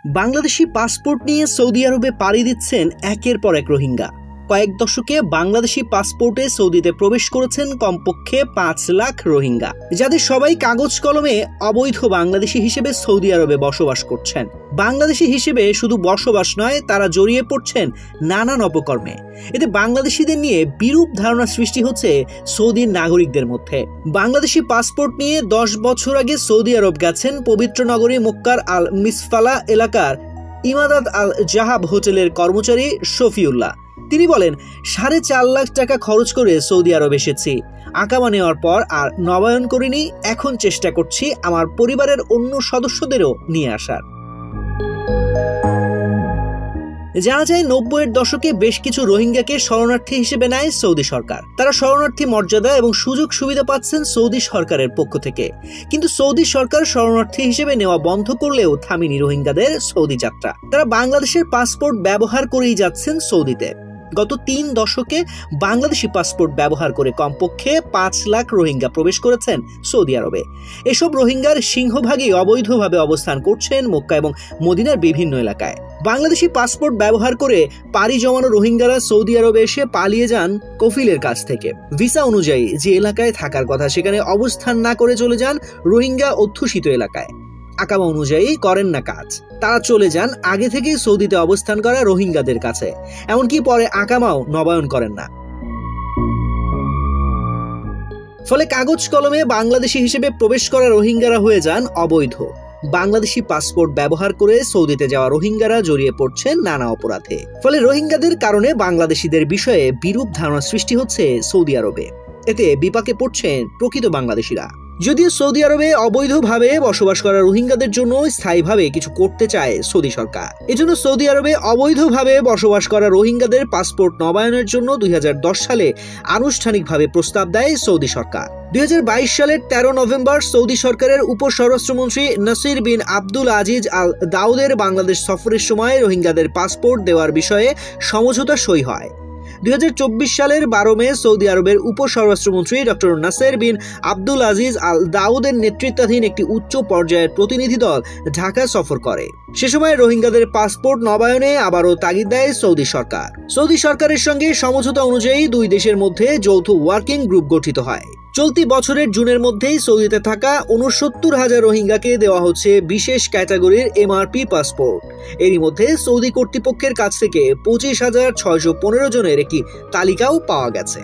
Bangladeshi passport নিয়ে Saudi আরবে পাড়ি দিচ্ছেন একের পর এক রোহিঙ্গা। কয়েক দশকে বাংলাদেশি পাসপোর্টে সৌদিতে প্রবেশ করেছেন কমপক্ষে ৫ লাখ রোহিঙ্গা, যাদের সবাই কাগজ কলমে অবৈধ বাংলাদেশি হিসেবে সৌদি আরবে বসবাস করছেন। বাংলাদেশি হিসেবে শুধু বসবাস নয়, তারা জড়িয়ে পড়ছেন নানান অপকর্মে। এতে বাংলাদেশিদের নিয়ে বিরূপ ধারণা সৃষ্টি হচ্ছে সৌদির নাগরিকদের মধ্যে। বাংলাদেশি পাসপোর্ট নিয়ে ১০ বছর আগে সৌদি আরব গেছেন পবিত্র নগরী মক্কার আল মিসফালা এলাকার ইমাদাত আল জাহাব হোটেলের কর্মচারী শফিউল্লাহ। তিনি বলেন, ৪.৫ লাখ টাকা খরচ করে সৌদি আরব এসেছি। আকামা নেওয়ার পর আর নবায়ন করিনি। এখন চেষ্টা করছি আমার পরিবারের অন্য সদস্যদেরও নিয়ে আসার। জানা যায়, ৯০-এর দশকে বেশ কিছু রোহিঙ্গাকে শরণার্থী হিসেবে নেয় সৌদি সরকার। তারা শরণার্থী মর্যাদা এবং সুযোগ সুবিধা পাচ্ছেন সৌদি সরকারের পক্ষ থেকে। কিন্তু সৌদি সরকার শরণার্থী হিসেবে নেওয়া বন্ধ করলেও থামেনি রোহিঙ্গাদের সৌদি যাত্রা। তারা বাংলাদেশের পাসপোর্ট ব্যবহার করেই যাচ্ছেন সৌদিতে। গত ৩ দশকে বাংলাদেশি পাসপোর্ট ব্যবহার করে কমপক্ষে ৫ লাখ রোহিঙ্গা প্রবেশ করেছেন সৌদি আরবে। এসব রোহিঙ্গার সিংহভাগই অবৈধভাবে অবস্থান করছেন মক্কা এবং মদিনার বিভিন্ন এলাকায়। বাংলাদেশি পাসপোর্ট ব্যবহার করে পাড়ি জমানো রোহিঙ্গারা সৌদি আরবে এসে পালিয়ে যান কফিলের কাছ থেকে। ভিসা অনুযায়ী যে এলাকায় থাকার কথা সেখানে অবস্থান না করে চলে যান রোহিঙ্গা অধ্যুষিত এলাকায়। আকামা অনুযায়ী করেন না কাজ, তারা চলে যান আগে থেকেই সৌদিতে অবস্থান করা রোহিঙ্গাদের কাছে। এমনকি পরে আকামাও নবায়ন করেন না। ফলে কাগজ কলমে বাংলাদেশি হিসেবে প্রবেশ করা রোহিঙ্গারা হয়ে যান অবৈধ। বাংলাদেশি পাসপোর্ট ব্যবহার করে সৌদিতে যাওয়া রোহিঙ্গারা জড়িয়ে পড়ছেন নানা অপরাধে। ফলে রোহিঙ্গাদের কারণে বাংলাদেশিদের বিষয়ে বিরূপ ধারণা সৃষ্টি হচ্ছে সৌদি আরবে। এতে বিপাকে পড়ছেন প্রকৃত বাংলাদেশিরা। যদিও সৌদি আরবে অবৈধভাবে বসবাস করা রোহিঙ্গাদের জন্য স্থায়ীভাবে কিছু করতে চায় সৌদি সরকার। এজন্য সৌদি আরবে অবৈধভাবে বসবাস করা রোহিঙ্গাদের পাসপোর্ট নবায়নের জন্য ২০১০ সালে আনুষ্ঠানিকভাবে প্রস্তাব দেয় সৌদি সরকার। ২০২২ সালের ১৩ নভেম্বর সৌদি সরকারের উপস্বরাষ্ট্রমন্ত্রী নাসির বিন আব্দুল আজিজ আল দাউদের বাংলাদেশ সফরের সময় রোহিঙ্গাদের পাসপোর্ট দেওয়ার বিষয়ে সমঝোতা সই হয়। ২০২৪ সালের ১২ মে সৌদি আরবের উপস্বরাষ্ট্রমন্ত্রী ডক্টর নাসের বিন আব্দুল আজিজ আল দাউদের নেতৃত্বাধীন একটি উচ্চ পর্যায়ের প্রতিনিধি দল ঢাকা সফর করে। সে সময় রোহিঙ্গাদের পাসপোর্ট নবায়নে আবারও তাগিদ দেয় সৌদি সরকার। সৌদি সরকারের সঙ্গে সমঝোতা অনুযায়ী দুই দেশের মধ্যে যৌথ ওয়ার্কিং গ্রুপ গঠিত হয়। চলতি বছরের জুনের মধ্যেই সৌদিতে থাকা ৬৯,০০০ রোহিঙ্গাকে দেওয়া হচ্ছে বিশেষ ক্যাটাগরির এমআরপি পাসপোর্ট। এরই মধ্যে সৌদি কর্তৃপক্ষের কাছ থেকে ২৫,৬১৫ জনের একটি তালিকাও পাওয়া গেছে।